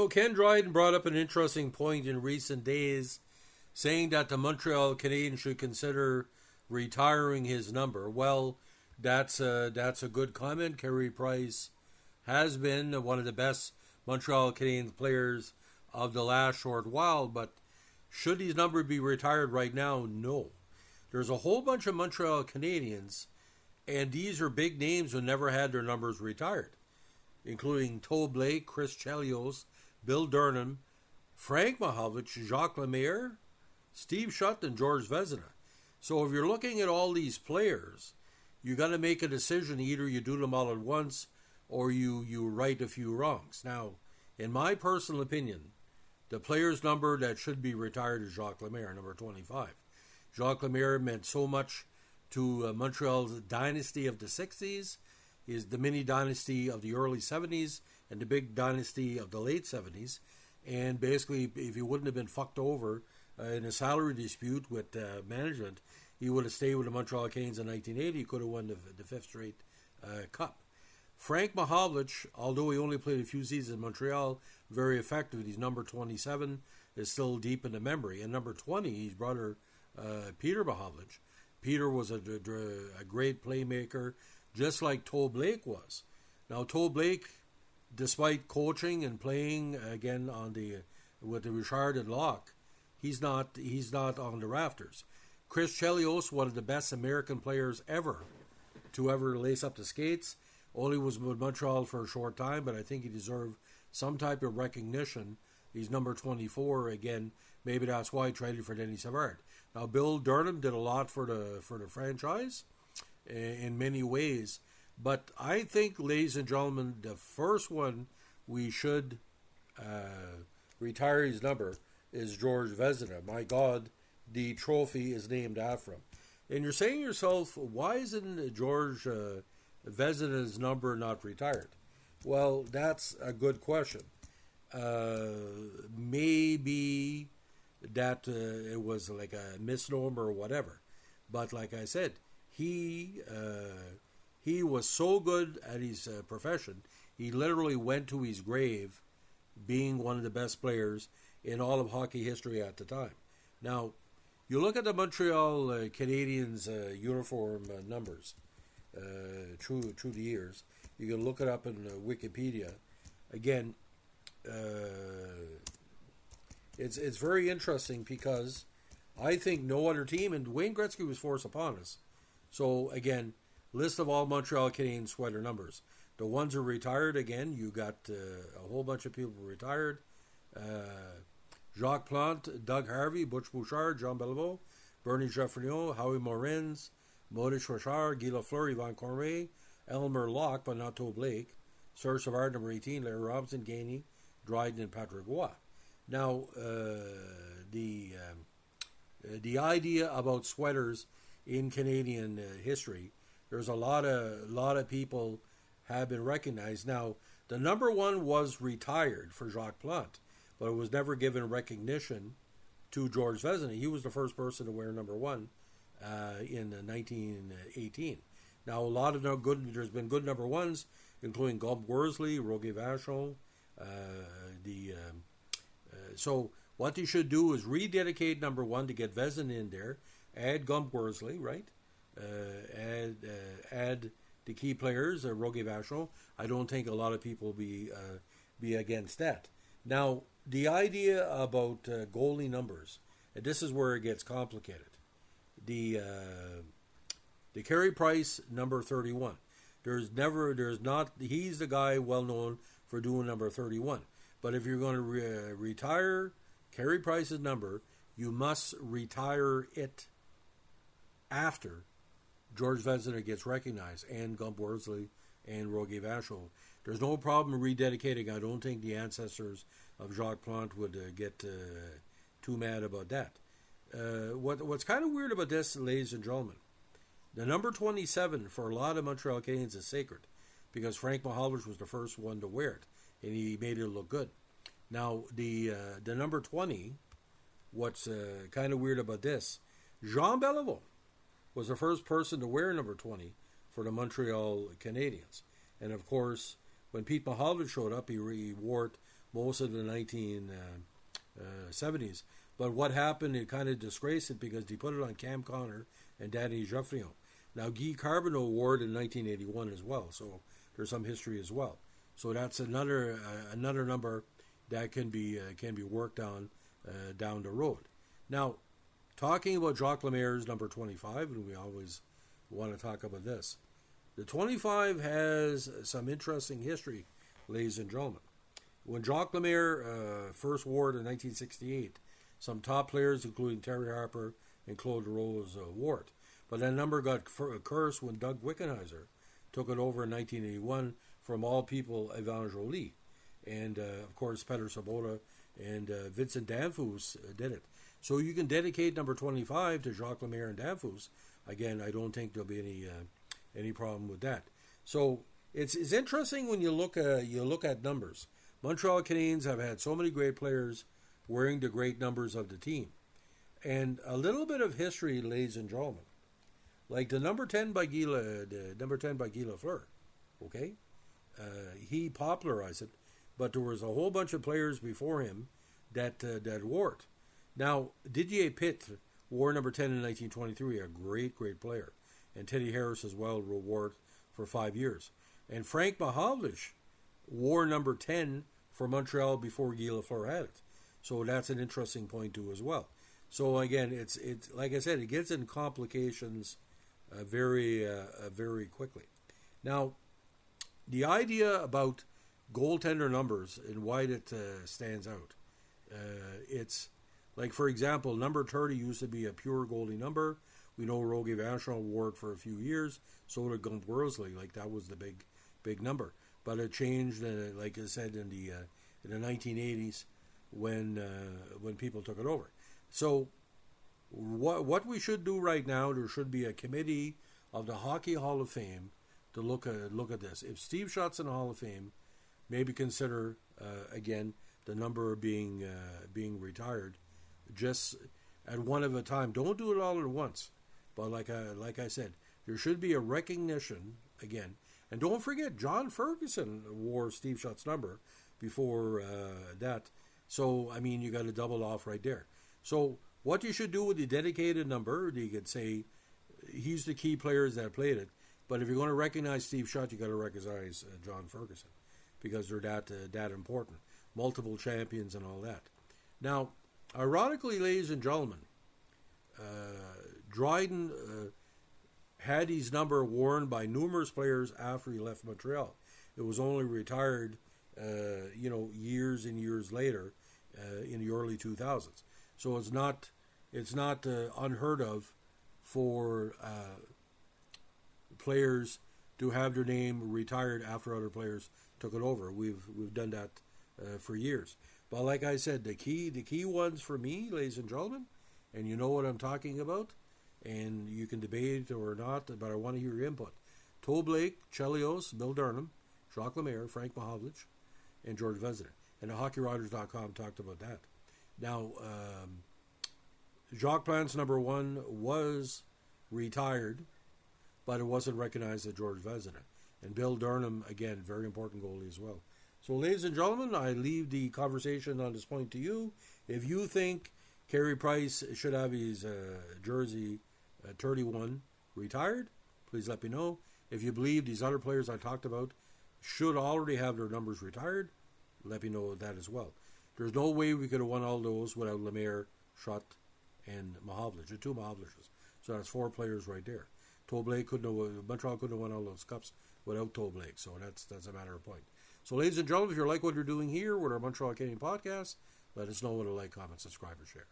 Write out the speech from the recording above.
Ken Dryden brought up an interesting point in recent days, saying that the Montreal Canadiens should consider retiring his number. Well, that's a good comment. Carey Price has been one of the best Montreal Canadiens players of the last short while, but should his number be retired right now? No. There's a whole bunch of Montreal Canadiens, and these are big names who never had their numbers retired, including Toe Blake, Chris Chelios, Bill Durham, Frank Mahovlich, Jacques Lemaire, Steve Shutt, and George Vezina. So if you're looking at all these players, you got to make a decision. Either you do them all at once or you right a few wrongs. Now, in my personal opinion, the player's number that should be retired is Jacques Lemaire, number 25. Jacques Lemaire meant so much to Montreal's dynasty of the 60s, is the mini dynasty of the early 70s, and the big dynasty of the late 70s. And basically, if he wouldn't have been fucked over in a salary dispute with management, he would have stayed with the Montreal Canadiens in 1980. He could have won the fifth straight cup. Frank Mahovlich, although he only played a few seasons in Montreal, very effective. He's number 27, is still deep in the memory. And number 20, his brother Peter Mahovlich. Peter was a great playmaker, just like Toe Blake was. Now, Toe Blake, despite coaching and playing again with the Richard and Locke, he's not on the rafters. Chris Chelios, one of the best American players ever to ever lace up the skates, only was with Montreal for a short time, but I think he deserved some type of recognition. He's number 24 again. Maybe that's why he traded for Denis Savard. Now, Bill Durham did a lot for the franchise in many ways, but I think, ladies and gentlemen, the first one we should retire his number is George Vezina. My God, the trophy is named after him. And you're saying to yourself, why isn't George Vezina's number not retired? Well, that's a good question. Maybe that it was like a misnomer or whatever. But like I said, he was so good at his profession, he literally went to his grave being one of the best players in all of hockey history at the time. Now, you look at the Montreal Canadiens uniform numbers through the years. You can look it up in Wikipedia. Again, it's very interesting because I think no other team, and Wayne Gretzky was forced upon us. So again, list of all Montreal Canadiens sweater numbers. The ones are retired, again, you got a whole bunch of people retired. Jacques Plante, Doug Harvey, Butch Bouchard, Jean Beliveau, Bernie Geoffrion, Howie Morenz, Maurice Richard, Guy Lafleur, Yvan Cormier, Elmer Locke, but not Toe Blake, Serge Savard, number 18, Larry Robinson, Gainey, Dryden, and Patrick Roy. Now, the idea about sweaters in Canadian history, there's a lot of people have been recognized. Now, the number one was retired for Jacques Plante, but it was never given recognition to George Vezina. He was the first person to wear number one in 1918. Now, there's been good number ones, including Gump Worsley, Roger Vachon. So what they should do is rededicate number one to get Vezina in there, add Gump Worsley, right? Add the key players, Roger Vachon. I don't think a lot of people be against that. Now, the idea about goalie numbers, and this is where it gets complicated. The Carey Price, number 31. He's the guy well known for doing number 31. But if you're going to retire Carey Price's number, you must retire it after George Vezina gets recognized, and Gump Worsley and Roger Vachon. There's no problem rededicating. I don't think the ancestors of Jacques Plante would get too mad about that. What's kind of weird about this, ladies and gentlemen, the number 27 for a lot of Montreal Canadiens is sacred because Frank Mahovlich was the first one to wear it, and he made it look good. Now, the number 20, what's kind of weird about this, Jean Beliveau was the first person to wear number 20 for the Montreal Canadiens. And of course, when Pete Mahovlich showed up, he wore it most of the 1970s. But what happened, it kind of disgraced it because they put it on Cam Connor and Danny Joffrion. Now, Guy Carbonneau wore it in 1981 as well, so there's some history as well. So that's another number that can be worked on down the road. Now, talking about Jacques Lemaire's number 25, and we always want to talk about this. The 25 has some interesting history, ladies and gentlemen. When Jacques Lemaire first wore it in 1968, some top players, including Terry Harper and Claude Rose, wore it. But that number got cursed when Doug Wickenheiser took it over in 1981 from all people, Evan Joly. And, of course, Peter Sabota and Vincent Danfus did it. So you can dedicate number 25 to Jacques Lemaire and Danfus. Again, I don't think there'll be any problem with that. So it's interesting when you look at numbers. Montreal Canadiens have had so many great players wearing the great numbers of the team. And a little bit of history, ladies and gentlemen. Like the number 10 by Guy Lafleur, okay? He popularized it, but there was a whole bunch of players before him that wore it. Now, Didier Pitt wore number 10 in 1923, a great player. And Teddy Harris as well wore it for 5 years. And Frank Mahovlich wore number 10 for Montreal before Guy Lafleur had it. So that's an interesting point too as well. So again, it's like I said, it gets in complications very quickly. Now, the idea about goaltender numbers and why it stands out, it's like, for example, number 30 used to be a pure goalie number. We know Rogie Vachon wore it for a few years. So did Gump Worsley. Like, that was the big number. But it changed, like I said, in the 1980s when people took it over. So what we should do right now, there should be a committee of the Hockey Hall of Fame to look at this. If Steve Shutt's in the Hall of Fame, maybe consider again the number being retired, just at one at a time. Don't do it all at once. But like I said, there should be a recognition again. And don't forget, John Ferguson wore Steve Shutt's number before that. So, I mean, you got a double off right there. So, what you should do with the dedicated number, you could say he's the key players that played it. But if you're going to recognize Steve Shutt, you got to recognize John Ferguson because they're that important. Multiple champions and all that. Now, ironically, ladies and gentlemen, Dryden had his number worn by numerous players after he left Montreal. It was only retired, years and years later, in the early 2000s. So it's not unheard of for players to have their name retired after other players took it over. We've done that for years. But like I said, the key ones for me, ladies and gentlemen, and you know what I'm talking about, and you can debate or not, but I want to hear your input. Toe Blake, Chelios, Bill Durham, Jacques Lemaire, Frank Mahovlich, and George Vezina. And HockeyRiders.com talked about that. Now, Jacques Plante's number 1 was retired, but it wasn't recognized as George Vezina. And Bill Durham, again, very important goalie as well. So, ladies and gentlemen, I leave the conversation on this point to you. If you think Carey Price should have his jersey 31 retired, please let me know. If you believe these other players I talked about should already have their numbers retired, let me know that as well. There's no way we could have won all those without Lemaire, Shutt, and Mahovlich. The 2 Mahovliches. So that's 4 players right there. Montreal couldn't have won all those cups without Toe Blake. So that's a matter of point. So, ladies and gentlemen, if you like what you're doing here with our Montreal Canadiens podcast, let us know with a like, comment, subscribe, or share.